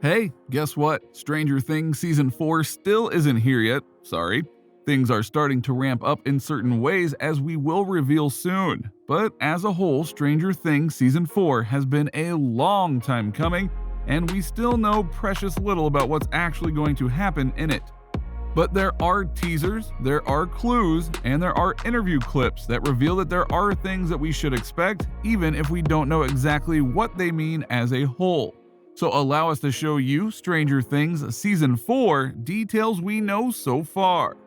Hey, guess what? Stranger Things Season 4 still isn't here yet. Sorry. Things are starting to ramp up in certain ways as we will reveal soon. But as a whole, Stranger Things Season 4 has been a long time coming, and we still know precious little about what's actually going to happen in it. But there are teasers, there are clues, and there are interview clips that reveal that there are things that we should expect, even if we don't know exactly what they mean as a whole. So allow us to show you Stranger Things Season 4 details we know so far.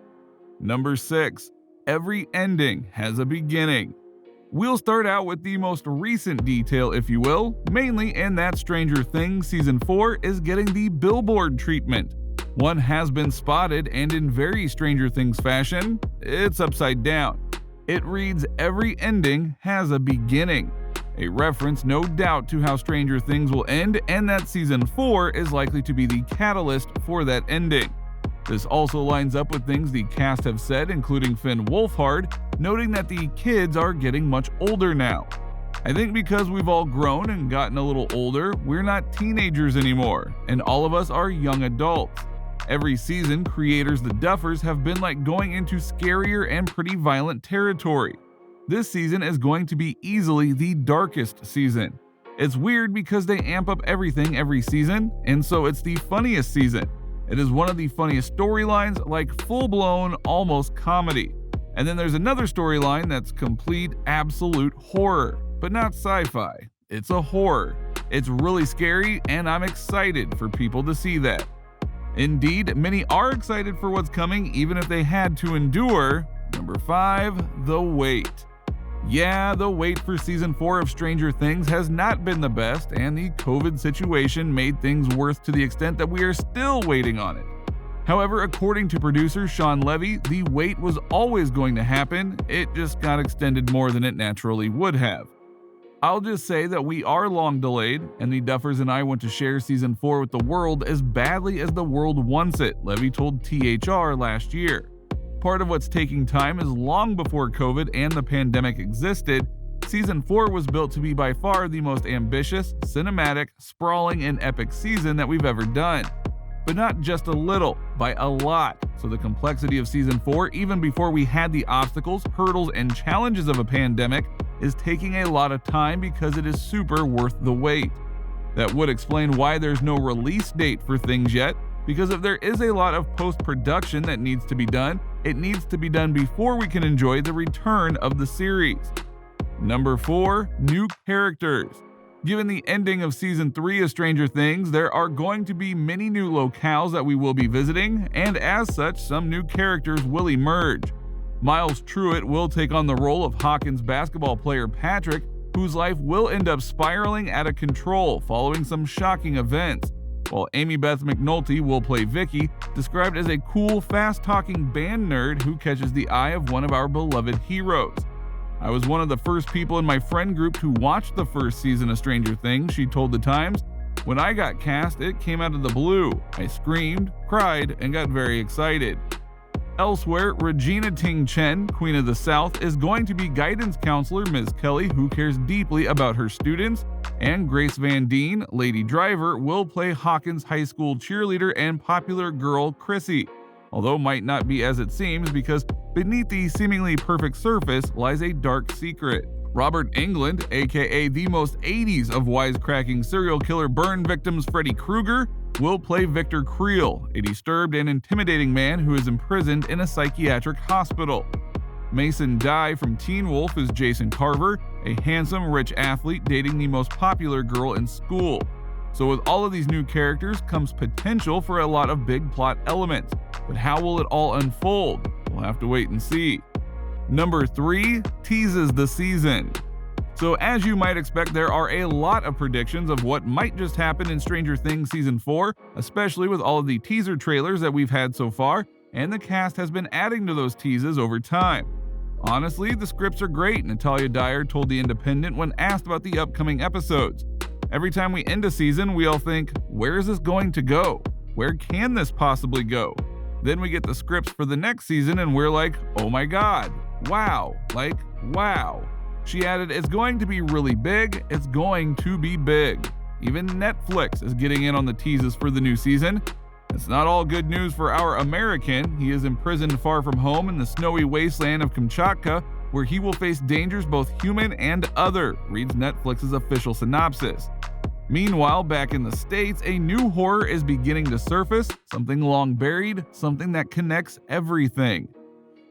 Number 6. Every ending has a beginning. We'll start out with the most recent detail, if you will, mainly in that Stranger Things Season 4 is getting the billboard treatment. One has been spotted, and in very Stranger Things fashion, it's upside down. It reads, "Every ending has a beginning." A reference, no doubt, to how Stranger Things will end, and that Season 4 is likely to be the catalyst for that ending. This also lines up with things the cast have said, including Finn Wolfhard, noting that the kids are getting much older now. I think because we've all grown and gotten a little older, we're not teenagers anymore, and all of us are young adults. Every season, creators the Duffers have been like going into scarier and pretty violent territory. This season is going to be easily the darkest season. It's weird because they amp up everything every season, and so it's the funniest season. It is one of the funniest storylines, like full-blown, almost comedy. And then there's another storyline that's complete, absolute horror, but not sci-fi. It's a horror. It's really scary, and I'm excited for people to see that. Indeed, many are excited for what's coming, even if they had to endure. Number 5, the wait. Yeah, the wait for Season 4 of Stranger Things has not been the best, and the COVID situation made things worse to the extent that we are still waiting on it. However, according to producer Sean Levy, the wait was always going to happen, it just got extended more than it naturally would have. I'll just say that we are long delayed, and the Duffers and I want to share Season 4 with the world as badly as the world wants it, Levy told THR last year. Part of what's taking time is long before COVID and the pandemic existed, Season 4 was built to be by far the most ambitious, cinematic, sprawling, and epic season that we've ever done. But not just a little, by a lot. So the complexity of Season 4, even before we had the obstacles, hurdles, and challenges of a pandemic, is taking a lot of time because it is super worth the wait. That would explain why there's no release date for things yet, because if there is a lot of post-production that needs to be done, it needs to be done before we can enjoy the return of the series. Number 4, new characters. Given the ending of Season 3 of Stranger Things, there are going to be many new locales that we will be visiting, and as such, some new characters will emerge. Miles Truitt will take on the role of Hawkins basketball player Patrick, whose life will end up spiraling out of control following some shocking events, while Amy Beth McNulty will play Vicky, described as a cool, fast-talking band nerd who catches the eye of one of our beloved heroes. I was one of the first people in my friend group to watch the first season of Stranger Things, she told The Times. When I got cast, it came out of the blue. I screamed, cried, and got very excited. Elsewhere, Regina Ting Chen, Queen of the South, is going to be guidance counselor Ms. Kelly, who cares deeply about her students, and Grace Van Dien, Lady Driver, will play Hawkins High School cheerleader and popular girl Chrissy, although might not be as it seems because beneath the seemingly perfect surface lies a dark secret. Robert Englund, aka the most 80s of wisecracking serial killer burn victims Freddy Krueger, will play Victor Creel, a disturbed and intimidating man who is imprisoned in a psychiatric hospital. Mason Dye from Teen Wolf is Jason Carver, a handsome, rich athlete dating the most popular girl in school. So with all of these new characters comes potential for a lot of big plot elements, but how will it all unfold? We'll have to wait and see. Number 3, teases the season. So as you might expect, there are a lot of predictions of what might just happen in Stranger Things Season 4, especially with all of the teaser trailers that we've had so far, and the cast has been adding to those teases over time. Honestly, the scripts are great, Natalia Dyer told The Independent when asked about the upcoming episodes. Every time we end a season, we all think, where is this going to go? Where can this possibly go? Then we get the scripts for the next season and we're like, oh my god, wow, wow. She added, it's going to be really big, it's going to be big. Even Netflix is getting in on the teases for the new season. It's not all good news for our American. He is imprisoned far from home in the snowy wasteland of Kamchatka, where he will face dangers both human and other, reads Netflix's official synopsis. Meanwhile, back in the States, a new horror is beginning to surface, something long buried, something that connects everything.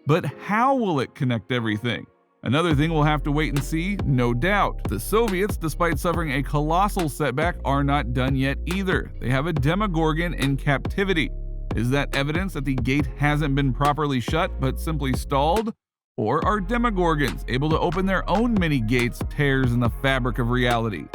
But how will it connect everything? Another thing we'll have to wait and see, no doubt. The Soviets, despite suffering a colossal setback, are not done yet either. They have a Demogorgon in captivity. Is that evidence that the gate hasn't been properly shut but simply stalled? Or are Demogorgons able to open their own mini gates, tears in the fabric of reality?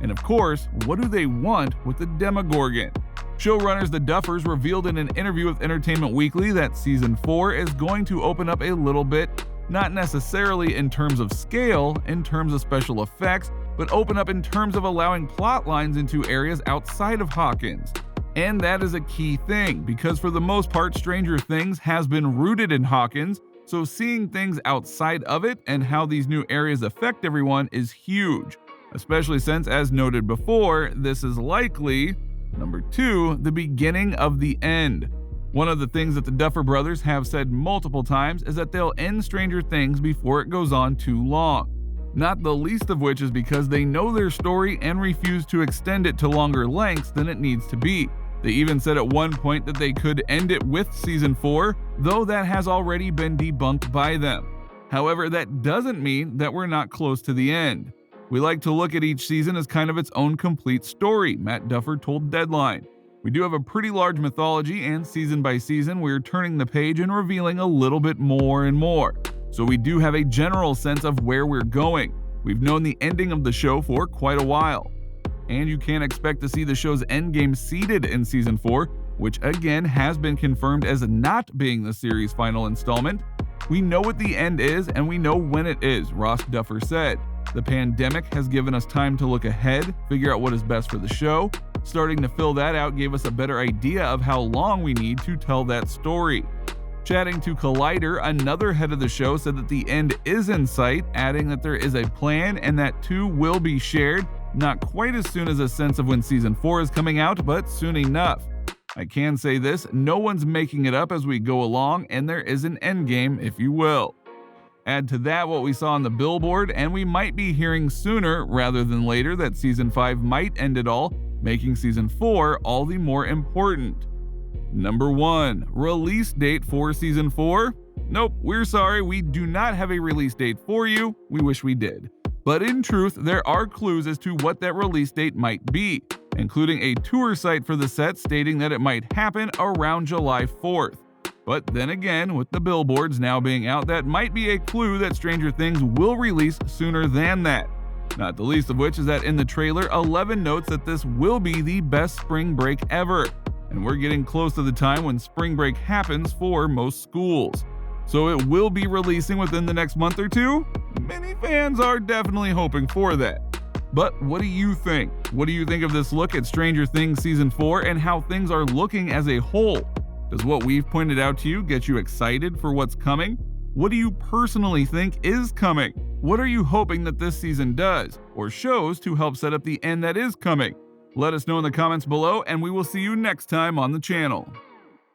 And of course, what do they want with the Demogorgon? Showrunners The Duffers revealed in an interview with Entertainment Weekly that Season 4 is going to open up a little bit, not necessarily in terms of scale, in terms of special effects, but open up in terms of allowing plot lines into areas outside of Hawkins. And that is a key thing, because for the most part, Stranger Things has been rooted in Hawkins, so seeing things outside of it and how these new areas affect everyone is huge. Especially since, as noted before, this is likely, number 2, the beginning of the end. One of the things that the Duffer brothers have said multiple times is that they'll end Stranger Things before it goes on too long. Not the least of which is because they know their story and refuse to extend it to longer lengths than it needs to be. They even said at one point that they could end it with Season 4, though that has already been debunked by them. However, that doesn't mean that we're not close to the end. We like to look at each season as kind of its own complete story, Matt Duffer told Deadline. We do have a pretty large mythology, and season by season we're turning the page and revealing a little bit more and more. So we do have a general sense of where we're going. We've known the ending of the show for quite a while. And you can't expect to see the show's endgame seeded in Season 4, which again has been confirmed as not being the series' final installment. We know what the end is, and we know when it is, Ross Duffer said. The pandemic has given us time to look ahead, figure out what is best for the show. Starting to fill that out gave us a better idea of how long we need to tell that story. Chatting to Collider, another head of the show said that the end is in sight, adding that there is a plan and that 2 will be shared, not quite as soon as a sense of when Season 4 is coming out, but soon enough. I can say this, no one's making it up as we go along, and there is an endgame, if you will. Add to that what we saw on the billboard, and we might be hearing sooner rather than later that Season 5 might end it all, making Season 4 all the more important. Number 1. Release date for Season 4? Nope, we're sorry, we do not have a release date for you. We wish we did. But in truth, there are clues as to what that release date might be, including a tour site for the set stating that it might happen around July 4th. But then again, with the billboards now being out, that might be a clue that Stranger Things will release sooner than that. Not the least of which is that in the trailer, 11 notes that this will be the best spring break ever. And we're getting close to the time when spring break happens for most schools. So it will be releasing within the next month or two? Many fans are definitely hoping for that. But what do you think? What do you think of this look at Stranger Things Season 4 and how things are looking as a whole? Does what we've pointed out to you get you excited for what's coming? What do you personally think is coming? What are you hoping that this season does, or shows to help set up the end that is coming? Let us know in the comments below, and we will see you next time on the channel.